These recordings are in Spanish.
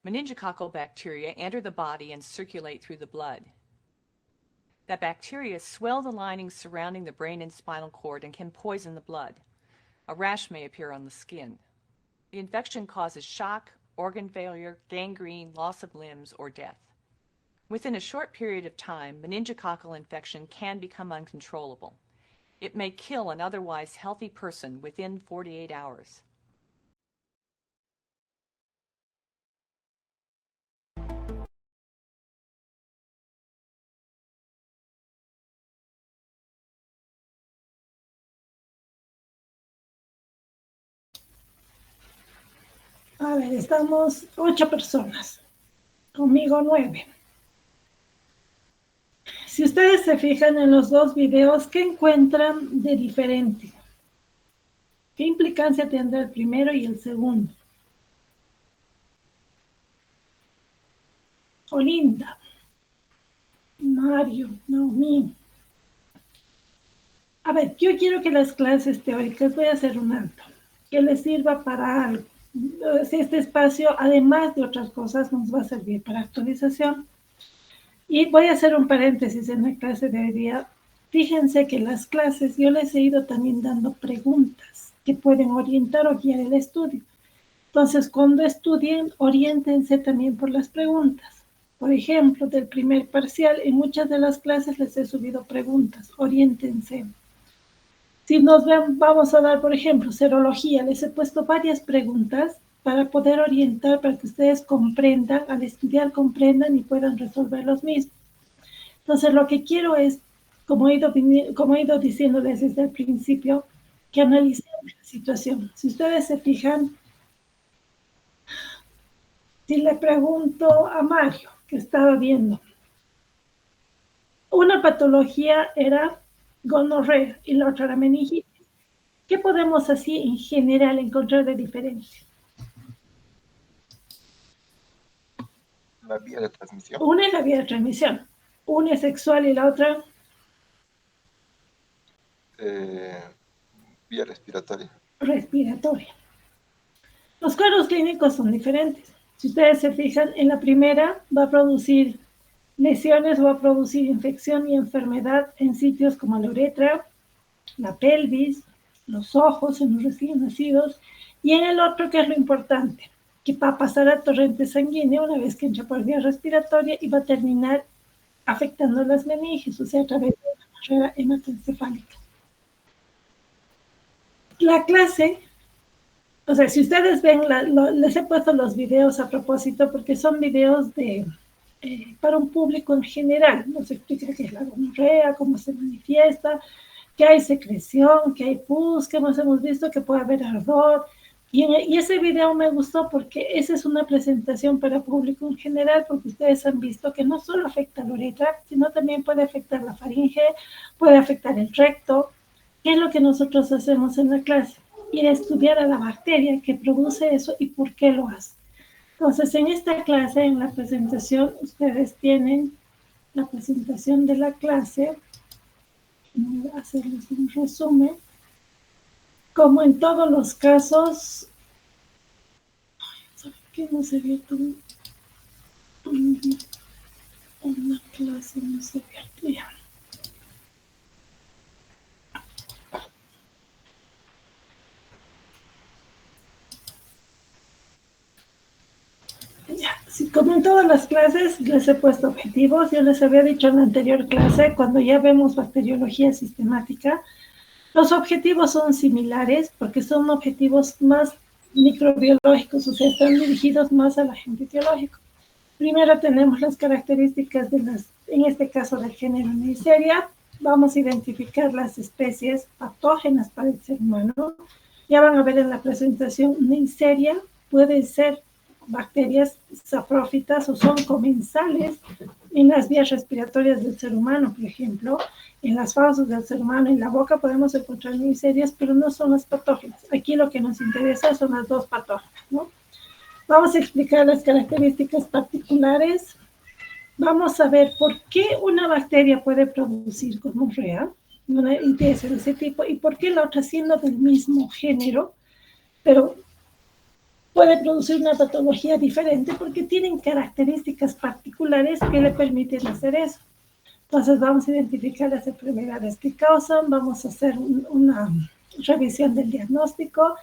Meningococcal bacteria enter the body and circulate through the blood. That bacteria swell the linings surrounding the brain and spinal cord and can poison the blood. A rash may appear on the skin. The infection causes shock, organ failure, gangrene, loss of limbs, or death. Within a short period of time, meningococcal infection can become uncontrollable. It may kill an otherwise healthy person within 48 hours. A ver, estamos 8 personas. Conmigo 9. Si ustedes se fijan en los dos videos, ¿qué encuentran de diferente? ¿Qué implicancia tendrá el primero y el segundo? Olinda, Mario, Naomi. A ver, yo quiero que las clases teóricas, voy a hacer un alto, que les sirva para algo. Este espacio, además de otras cosas, nos va a servir para actualización. Y voy a hacer un paréntesis en la clase de hoy día. Fíjense que las clases yo les he ido también dando preguntas que pueden orientar o guiar el estudio. Entonces, cuando estudien, oriéntense también por las preguntas. Por ejemplo, del primer parcial, en muchas de las clases les he subido preguntas. Oriéntense. Si nos ven, vamos a dar, por ejemplo, serología, les he puesto varias preguntas para poder orientar, para que ustedes comprendan, al estudiar comprendan y puedan resolver los mismos. Entonces, lo que quiero es, como he ido diciéndoles desde el principio, que analicemos la situación. Si ustedes se fijan, si le pregunto a Mario, que estaba viendo, una patología era gonorrea y la otra era meningitis. ¿Qué podemos así en general encontrar de diferencia? La vía de transmisión. Una es la vía de transmisión, una es sexual y la otra Vía respiratoria. respiratoria. Los cuadros clínicos son diferentes. Si ustedes se fijan, en la primera va a producir lesiones, va a producir infección y enfermedad en sitios como la uretra, la pelvis, los ojos en los recién nacidos, y en el otro, que es lo importante, que va a pasar a torrente sanguíneo una vez que entra por vía respiratoria y va a terminar afectando las meninges, o sea, a través de una barrera hematoencefálica. La clase, o sea, si ustedes ven, les he puesto los videos a propósito porque son videos para un público en general. Nos explica qué es la gonorrea, cómo se manifiesta, que hay secreción, que hay pus, que hemos visto que puede haber ardor. Y ese video me gustó porque esa es una presentación para público en general, porque ustedes han visto que no solo afecta la uretra, sino también puede afectar la faringe, puede afectar el recto. ¿Qué es lo que nosotros hacemos en la clase? Ir a estudiar a la bacteria que produce eso y por qué lo hace. Entonces, en esta clase, en la presentación, ustedes tienen la presentación de la clase. Voy a hacerles un resumen. Como en todos los casos, ¿saben qué? No se vio una clase, no se vio ya. Sí, como en todas las clases, les he puesto objetivos. Yo les había dicho en la anterior clase, cuando ya vemos bacteriología sistemática, los objetivos son similares porque son objetivos más microbiológicos, o sea, están dirigidos más al agente etiológico. Primero tenemos las características en este caso del género Neisseria. Vamos a identificar las especies patógenas para el ser humano. Ya van a ver en la presentación, Neisseria puede ser bacterias saprófitas o son comensales en las vías respiratorias del ser humano, por ejemplo, en las fauces del ser humano, en la boca podemos encontrar Neisserias, pero no son las patógenas. Aquí lo que nos interesa son las dos patógenas, ¿no? Vamos a explicar las características particulares. Vamos a ver por qué una bacteria puede producir gonorrea, una ITS de ese tipo, y por qué la otra, siendo del mismo género, pero puede producir una patología diferente porque tienen características particulares que le permiten hacer eso. Entonces vamos a identificar las enfermedades que causan, vamos a hacer una revisión del diagnóstico,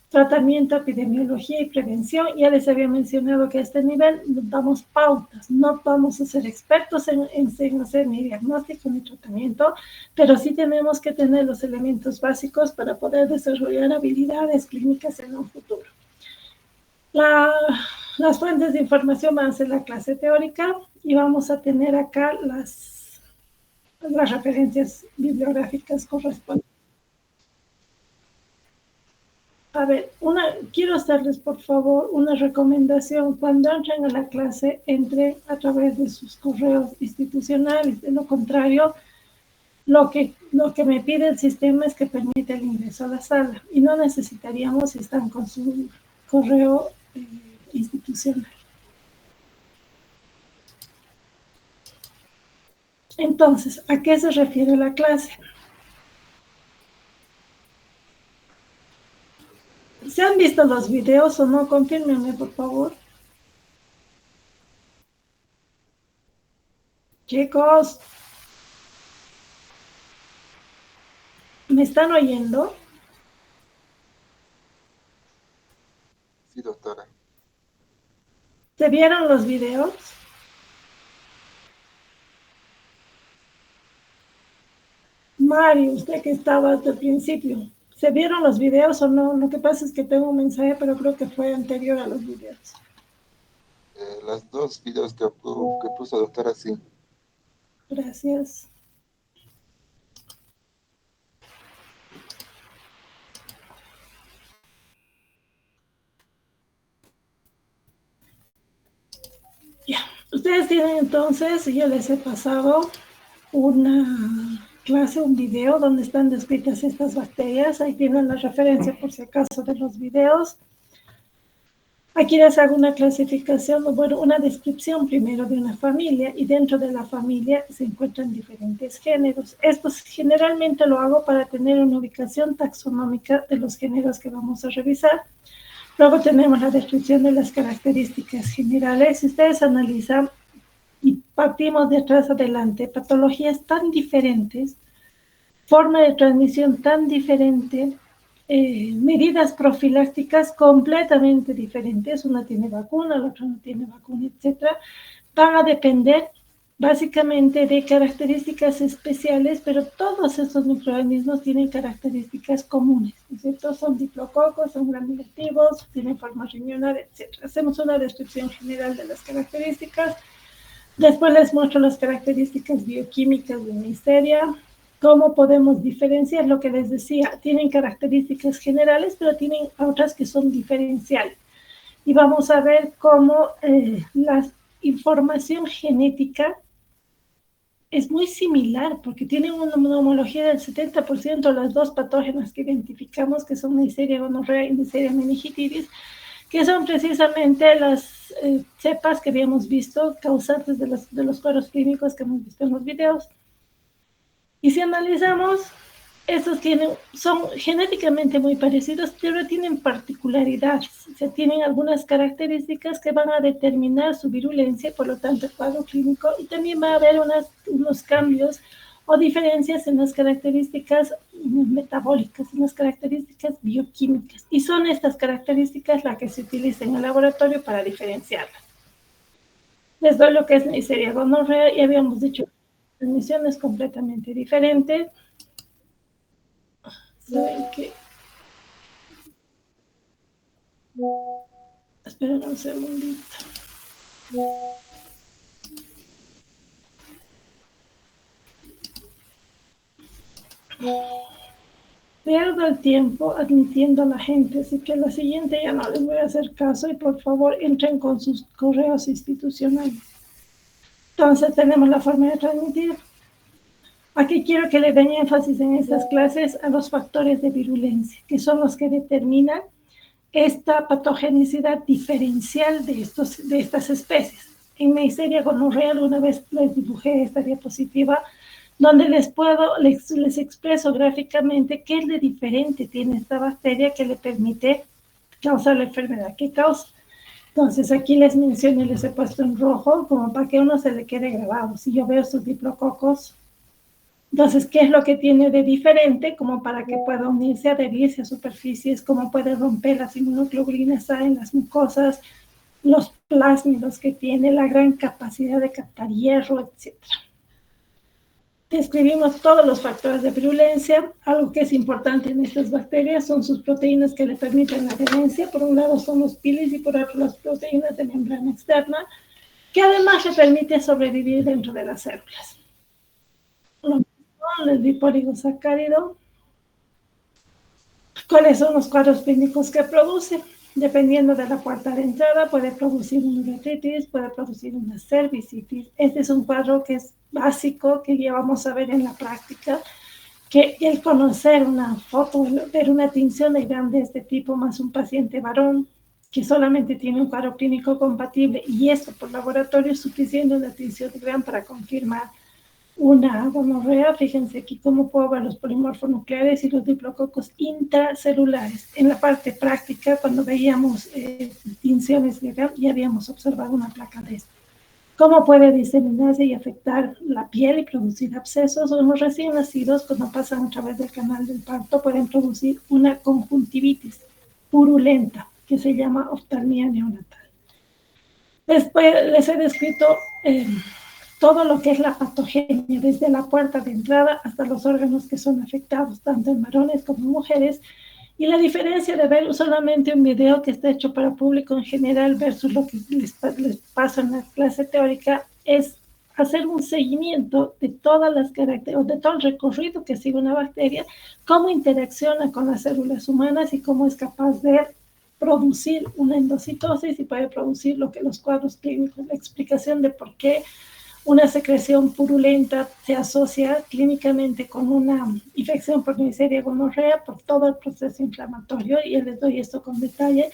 tratamiento, epidemiología y prevención. Ya les había mencionado que a este nivel damos pautas, no vamos a ser expertos en hacer ni diagnóstico ni tratamiento, pero sí tenemos que tener los elementos básicos para poder desarrollar habilidades clínicas en un futuro. Las fuentes de información van a ser la clase teórica y vamos a tener acá las referencias bibliográficas correspondientes. A ver, quiero hacerles, por favor, una recomendación. Cuando entren a la clase, entren a través de sus correos institucionales. De lo contrario, lo que me pide el sistema es que permita el ingreso a la sala. Y no necesitaríamos si están con su correo institucional. Entonces, ¿a qué se refiere la clase? ¿Se han visto los videos o no? Confírmenme, por favor. Chicos, ¿me están oyendo? Sí, doctora. ¿Se vieron los videos? Mario, usted que estaba desde el principio, ¿se vieron los videos o no? Lo que pasa es que tengo un mensaje, pero creo que fue anterior a los videos. Los dos videos que puso doctora, sí. Gracias. Ya, ustedes tienen entonces, yo les he pasado una clase, un video donde están descritas estas bacterias. Ahí tienen la referencia por si acaso de los videos. Aquí les hago una clasificación, bueno, una descripción primero de una familia y dentro de la familia se encuentran diferentes géneros. Esto generalmente lo hago para tener una ubicación taxonómica de los géneros que vamos a revisar. Luego tenemos la descripción de las características generales. Si ustedes analizan y partimos de atrás adelante, patologías tan diferentes, forma de transmisión tan diferente, medidas profilácticas completamente diferentes, una tiene vacuna, la otra no tiene vacuna, etcétera, van a depender básicamente de características especiales, pero todos estos microorganismos tienen características comunes, ¿no es cierto? Son diplococos, son gram negativos, tienen forma riñonar, etcétera. Hacemos una descripción general de las características. Después les muestro las características bioquímicas de Neisseria. ¿Cómo podemos diferenciar? Lo que les decía, tienen características generales, pero tienen otras que son diferenciales. Y vamos a ver cómo la información genética es muy similar, porque tienen una homología del 70%, las dos patógenos que identificamos, que son Neisseria gonorrea y Neisseria meningitis, que son precisamente las cepas que habíamos visto, causantes de los cuadros clínicos que hemos visto en los videos. Y si analizamos, estos son genéticamente muy parecidos, pero tienen particularidades. O sea, tienen algunas características que van a determinar su virulencia, por lo tanto, el cuadro clínico, y también va a haber unos cambios o diferencias en las características metabólicas, en las características bioquímicas. Y son estas características las que se utilizan en el laboratorio para diferenciarlas. Les doy lo que es Neisseria gonorrea, y habíamos dicho, la transmisión es completamente diferente. ¿Saben qué? Esperen un segundito. Pierdo el tiempo admitiendo a la gente, así que la siguiente ya no les voy a hacer caso y por favor entren con sus correos institucionales. Entonces tenemos la forma de transmitir. Aquí quiero que le den énfasis en estas clases a los factores de virulencia, que son los que determinan esta patogenicidad diferencial de estas especies. En Neisseria gonorrea, alguna vez les dibujé esta diapositiva donde les expreso gráficamente qué es de diferente tiene esta bacteria que le permite causa la enfermedad que causa. Entonces, aquí les menciono y les he puesto en rojo como para que uno se le quede grabado. Si yo veo sus diplococos, entonces, ¿qué es lo que tiene de diferente? Como para que pueda unirse, adherirse a superficies, cómo puede romper las inmunoglobulinas A en las mucosas, los plásmidos que tiene, la gran capacidad de captar hierro, etc. Describimos todos los factores de virulencia. Algo que es importante en estas bacterias son sus proteínas que le permiten la adherencia. Por un lado son los pilis y por otro las proteínas de membrana externa, que además le permite sobrevivir dentro de las células. Lo mismo el lipoligosacárido. ¿Cuáles son los cuadros clínicos que produce? Dependiendo de la puerta de entrada, puede producir una uretritis, puede producir una cervicitis. Este es un cuadro que es básico, que ya vamos a ver en la práctica, que el conocer una foto, ver una tinción de Gram de este tipo, más un paciente varón que solamente tiene un cuadro clínico compatible, y esto por laboratorio es suficiente una tinción de Gram para confirmar una gonorrea. Fíjense aquí cómo puedo ver los polimorfos nucleares y los diplococos intracelulares. En la parte práctica, cuando veíamos tinciones de Gram, ya habíamos observado una placa de esto. ¿Cómo puede diseminarse y afectar la piel y producir abscesos? O los recién nacidos, cuando pasan a través del canal del parto, pueden producir una conjuntivitis purulenta, que se llama oftalmia neonatal. Después les he descrito todo lo que es la patogenia, desde la puerta de entrada hasta los órganos que son afectados, tanto en varones como en mujeres. Y la diferencia de ver solamente un video que está hecho para público en general versus lo que les pasa en la clase teórica es hacer un seguimiento de todas las características, de todo el recorrido que sigue una bacteria, cómo interacciona con las células humanas y cómo es capaz de producir una endocitosis y puede producir lo que los cuadros clínicos, la explicación de por qué una secreción purulenta se asocia clínicamente con una infección por Neisseria gonorrea por todo el proceso inflamatorio, y les doy esto con detalle.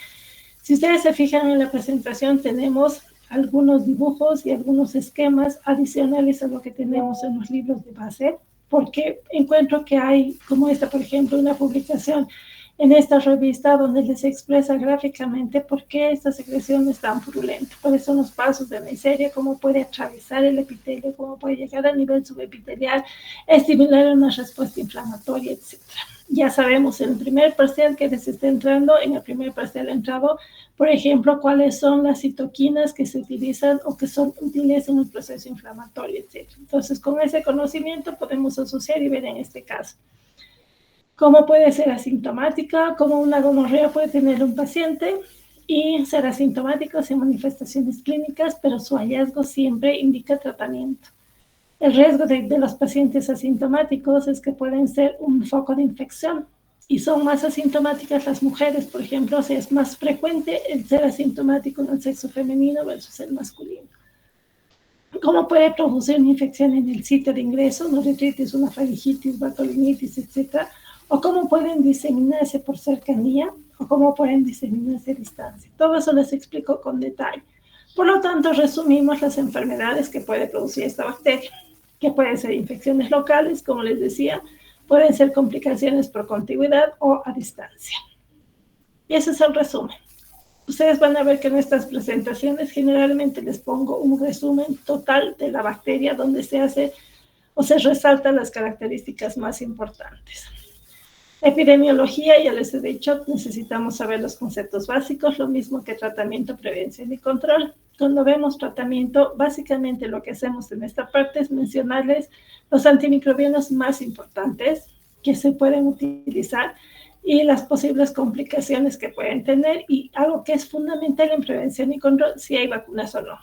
Si ustedes se fijan en la presentación, tenemos algunos dibujos y algunos esquemas adicionales a lo que tenemos en los libros de base, porque encuentro que hay, como esta, por ejemplo, una publicación en esta revista donde les expresa gráficamente por qué esta secreción es tan purulenta, cuáles son los pasos de Neisseria, cómo puede atravesar el epitelio, cómo puede llegar a nivel subepitelial, estimular una respuesta inflamatoria, etc. Ya sabemos en el primer parcial que les está entrando, en el primer parcial entrado, por ejemplo, cuáles son las citoquinas que se utilizan o que son útiles en el proceso inflamatorio, etc. Entonces, con ese conocimiento podemos asociar y ver en este caso cómo puede ser asintomática, cómo una gonorrea puede tener un paciente y ser asintomático sin manifestaciones clínicas, pero su hallazgo siempre indica tratamiento. El riesgo de los pacientes asintomáticos es que pueden ser un foco de infección y son más asintomáticas las mujeres, por ejemplo, o sea, es más frecuente el ser asintomático en el sexo femenino versus el masculino. ¿Cómo puede producir una infección en el sitio de ingreso, una uretritis, una faringitis, bartolinitis, etcétera? O cómo pueden diseminarse por cercanía, o cómo pueden diseminarse a distancia. Todo eso les explico con detalle. Por lo tanto, resumimos las enfermedades que puede producir esta bacteria, que pueden ser infecciones locales, como les decía, pueden ser complicaciones por contigüidad o a distancia. Y ese es el resumen. Ustedes van a ver que en estas presentaciones generalmente les pongo un resumen total de la bacteria donde se hace o se resaltan las características más importantes. Epidemiología, ya les he dicho, necesitamos saber los conceptos básicos, lo mismo que tratamiento, prevención y control. Cuando vemos tratamiento, básicamente lo que hacemos en esta parte es mencionarles los antimicrobianos más importantes que se pueden utilizar y las posibles complicaciones que pueden tener, y algo que es fundamental en prevención y control, si hay vacunas o no.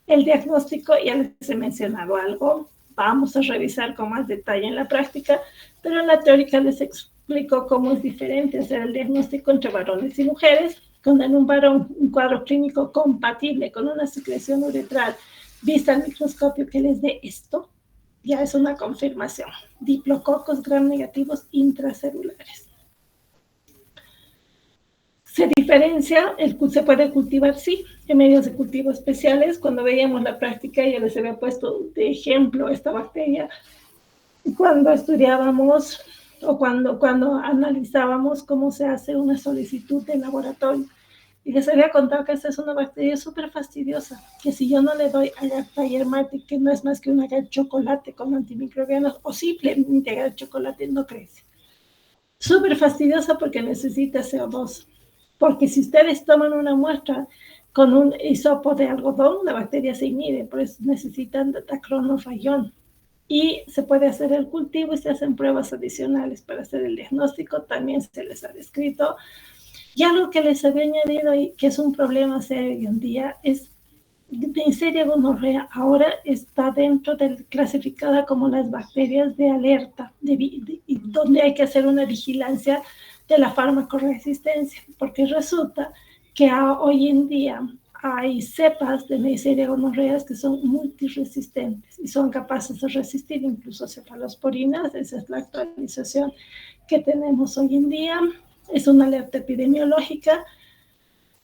El diagnóstico, ya les he mencionado algo, vamos a revisar con más detalle en la práctica, pero en la teórica les explico cómo es diferente hacer el diagnóstico entre varones y mujeres. Cuando en un varón un cuadro clínico compatible con una secreción uretral vista al microscopio que les dé esto, ya es una confirmación. Diplococos gram negativos intracelulares. Se diferencia, se puede cultivar, sí, en medios de cultivo especiales. Cuando veíamos la práctica, ya les había puesto de ejemplo esta bacteria. Cuando estudiábamos o cuando analizábamos cómo se hace una solicitud de laboratorio. Y les había contado que esta es una bacteria súper fastidiosa, que si yo no le doy Agartha yermati, que no es más que un agar chocolate con antimicrobianos, o simplemente agar chocolate, no crece. Súper fastidiosa porque necesita CO2. Porque si ustedes toman una muestra con un hisopo de algodón, la bacteria se inhibe, por eso necesitan dacronofagón. Y se puede hacer el cultivo y se hacen pruebas adicionales para hacer el diagnóstico, también se les ha descrito. Y algo que les había añadido y que es un problema serio hoy en día es Neisseria gonorrea ahora está clasificada como las bacterias de alerta, donde hay que hacer una vigilancia de la farmacoresistencia, porque resulta que hoy en día hay cepas de Neisseria gonorreas que son multiresistentes y son capaces de resistir incluso cefalosporinas. Esa es la actualización que tenemos hoy en día. Es una alerta epidemiológica.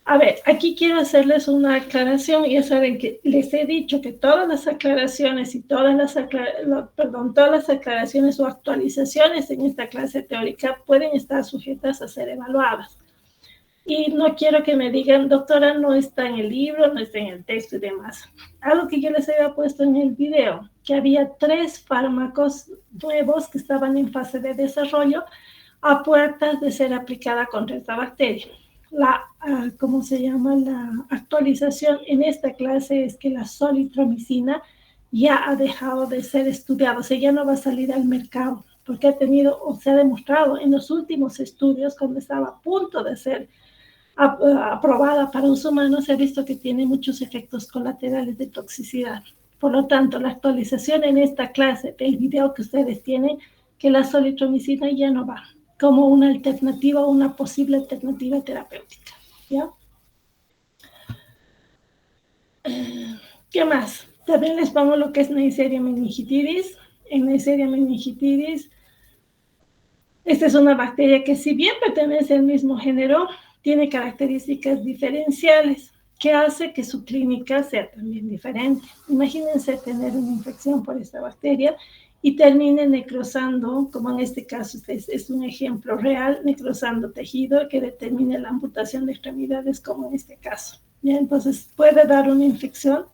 A ver, aquí quiero hacerles una aclaración. Ya saben que les he dicho que todas las aclaraciones y todas las aclaraciones o actualizaciones en esta clase teórica pueden estar sujetas a ser evaluadas. Y no quiero que me digan, doctora, no está en el libro, no está en el texto y demás. Algo que yo les había puesto en el video, que había 3 fármacos nuevos que estaban en fase de desarrollo a puertas de ser aplicada contra esta bacteria. ¿Cómo se llama? La actualización en esta clase es que la solitromicina ya ha dejado de ser estudiada, o sea, ya no va a salir al mercado, porque ha tenido, o se ha demostrado en los últimos estudios, cuando estaba a punto de ser aprobada para uso humano, se ha visto que tiene muchos efectos colaterales de toxicidad. Por lo tanto, la actualización en esta clase del video que ustedes tienen, que la solitromicina ya no va como una alternativa o una posible alternativa terapéutica, ¿ya? ¿Qué más? También les pongo lo que es Neisseria meningitidis. En Neisseria meningitidis, esta es una bacteria que, si bien pertenece al mismo género, tiene características diferenciales que hace que su clínica sea también diferente. Imagínense tener una infección por esta bacteria y termine necrosando, como en este caso es un ejemplo real, necrosando tejido que determine la amputación de extremidades, como en este caso. ¿Ya? Entonces puede dar una infección,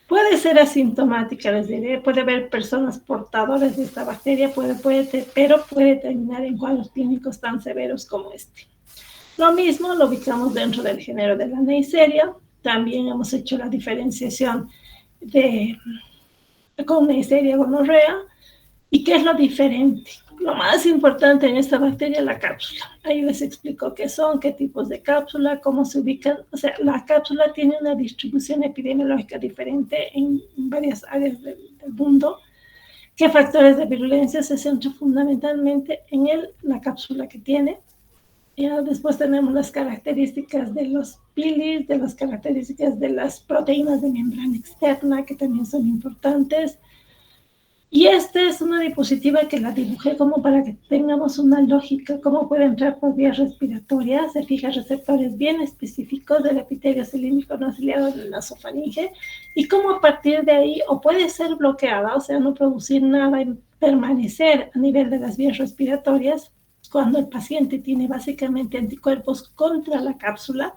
puede ser asintomática, les diré, puede haber personas portadoras de esta bacteria, pero puede terminar en cuadros clínicos tan severos como este. Lo mismo lo ubicamos dentro del género de la Neisseria. También hemos hecho la diferenciación con Neisseria gonorrea. ¿Y qué es lo diferente? Lo más importante en esta bacteria es la cápsula. Ahí les explico qué son, qué tipos de cápsula, cómo se ubican. O sea, la cápsula tiene una distribución epidemiológica diferente en varias áreas del mundo. ¿Qué factores de virulencia se centran fundamentalmente en la cápsula que tiene? Ya después tenemos las características de los pilis, de las características de las proteínas de membrana externa, que también son importantes. Y esta es una diapositiva que la dibujé como para que tengamos una lógica, cómo puede entrar por vías respiratorias. Se fija receptores bien específicos del epitelio cilíndrico no ciliado de la nasofaringe, y cómo a partir de ahí o puede ser bloqueada, o sea, no producir nada y permanecer a nivel de las vías respiratorias cuando el paciente tiene básicamente anticuerpos contra la cápsula,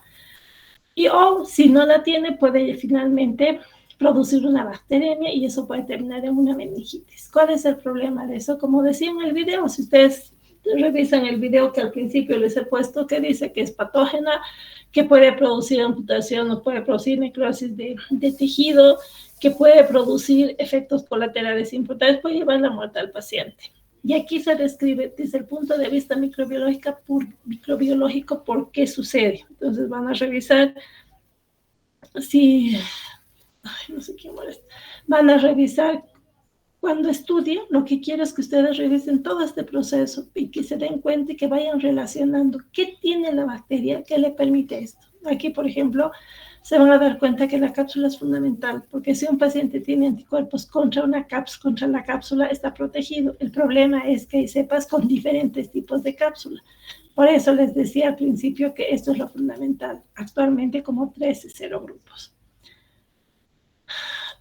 o si no la tiene, puede finalmente producir una bacteremia y eso puede terminar en una meningitis. ¿Cuál es el problema de eso? Como decía en el video, si ustedes revisan el video que al principio les he puesto, que dice que es patógena, que puede producir amputación o puede producir necrosis de tejido, que puede producir efectos colaterales importantes, puede llevar la muerte al paciente. Y aquí se describe desde el punto de vista microbiológico por qué sucede. Entonces van a revisar si... Ay, no sé quién molesta. Van a revisar cuando estudien. Lo que quiero es que ustedes revisen todo este proceso y que se den cuenta y que vayan relacionando qué tiene la bacteria que le permite esto. Aquí, por ejemplo, se van a dar cuenta que la cápsula es fundamental, porque si un paciente tiene anticuerpos contra la cápsula, está protegido. El problema es que hay cepas con diferentes tipos de cápsula. Por eso les decía al principio que esto es lo fundamental. Actualmente como 13 serogrupos.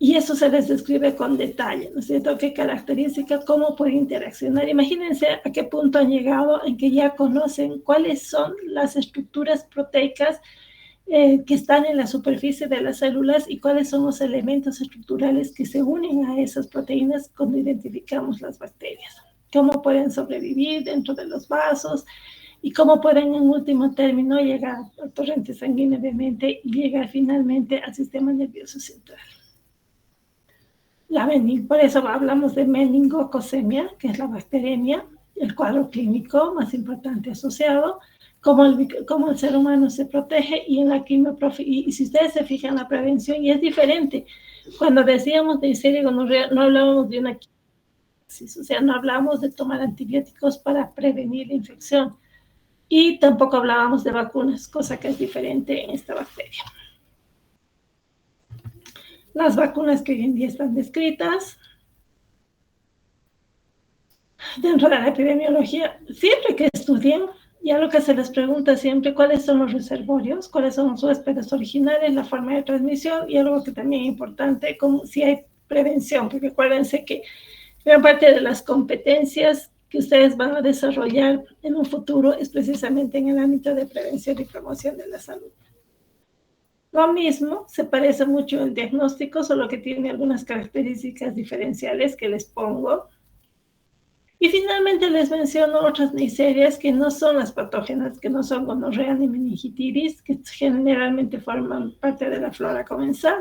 Y eso se les describe con detalle, ¿no es cierto? ¿Qué características, cómo puede interaccionar? Imagínense a qué punto han llegado en que ya conocen cuáles son las estructuras proteicas que están en la superficie de las células y cuáles son los elementos estructurales que se unen a esas proteínas cuando identificamos las bacterias. Cómo pueden sobrevivir dentro de los vasos y cómo pueden en último término llegar al torrente sanguíneo obviamente y llegar finalmente al sistema nervioso central. Por eso hablamos de meningococcemia, que es la bacteremia, el cuadro clínico más importante asociado, cómo el ser humano se protege y en la y si ustedes se fijan la prevención, y es diferente. Cuando decíamos de Neisseria gonorrea, no hablábamos de una crisis, o sea, no hablábamos de tomar antibióticos para prevenir la infección y tampoco hablábamos de vacunas, cosa que es diferente en esta bacteria. Las vacunas que hoy en día están descritas dentro de la epidemiología, siempre que estudien, ya lo que se les pregunta siempre, ¿cuáles son los reservorios? ¿Cuáles son los huéspedes originales? La forma de transmisión y algo que también es importante, como si hay prevención, porque acuérdense que gran parte de las competencias que ustedes van a desarrollar en un futuro es precisamente en el ámbito de prevención y promoción de la salud. Lo mismo, se parece mucho al diagnóstico, solo que tiene algunas características diferenciales que les pongo. Y finalmente les menciono otras neiserias que no son las patógenas, que no son gonorrea ni meningitis, que generalmente forman parte de la flora comensal.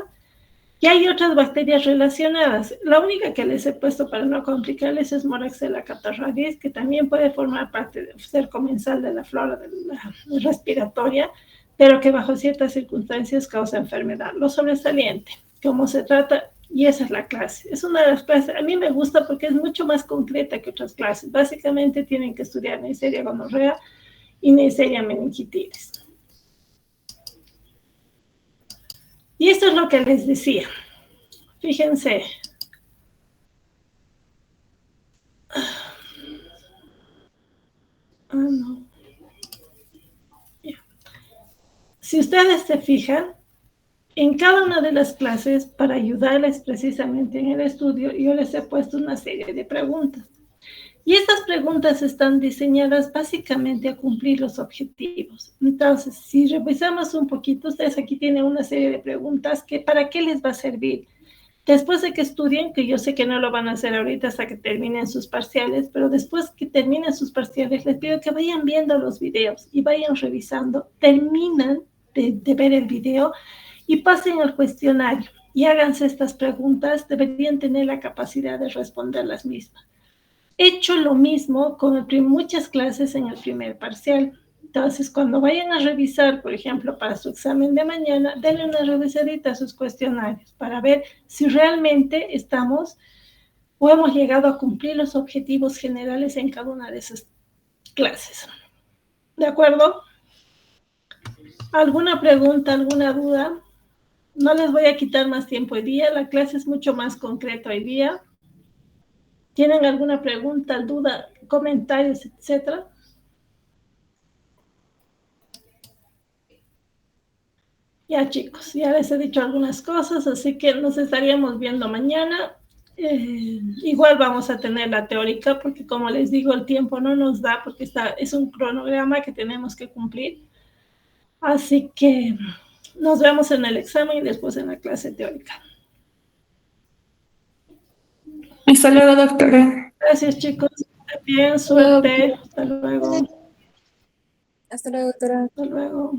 Y hay otras bacterias relacionadas. La única que les he puesto para no complicarles es Moraxella catarrharis, que también puede formar parte de ser comensal de la flora respiratoria, pero que bajo ciertas circunstancias causa enfermedad. Lo sobresaliente, cómo se trata, y esa es la clase. Es una de las clases, a mí me gusta porque es mucho más concreta que otras clases. Básicamente tienen que estudiar Neisseria gonorrea y Neisseria meningitis. Y esto es lo que les decía. Fíjense. No. Si ustedes se fijan, en cada una de las clases, para ayudarles precisamente en el estudio, yo les he puesto una serie de preguntas. Y estas preguntas están diseñadas básicamente a cumplir los objetivos. Entonces, si revisamos un poquito, ustedes aquí tienen una serie de preguntas que ¿para qué les va a servir? Después de que estudien, que yo sé que no lo van a hacer ahorita hasta que terminen sus parciales, pero después que terminen sus parciales, les pido que vayan viendo los videos y vayan revisando, terminan de ver el video y pasen al cuestionario y háganse estas preguntas, deberían tener la capacidad de responder las mismas. He hecho lo mismo con muchas clases en el primer parcial. Entonces, cuando vayan a revisar, por ejemplo, para su examen de mañana, denle una revisadita a sus cuestionarios para ver si realmente estamos o hemos llegado a cumplir los objetivos generales en cada una de esas clases. ¿De acuerdo? ¿Alguna pregunta, alguna duda? No les voy a quitar más tiempo hoy día. La clase es mucho más concreta hoy día. ¿Tienen alguna pregunta, duda, comentarios, etcétera? Ya chicos, ya les he dicho algunas cosas, así que nos estaríamos viendo mañana. Igual vamos a tener la teórica, porque como les digo, el tiempo no nos da, porque es un cronograma que tenemos que cumplir. Así que nos vemos en el examen y después en la clase teórica. Hasta luego, doctora. Gracias chicos, bien, suerte, hasta luego. Hasta luego, doctora. Hasta luego.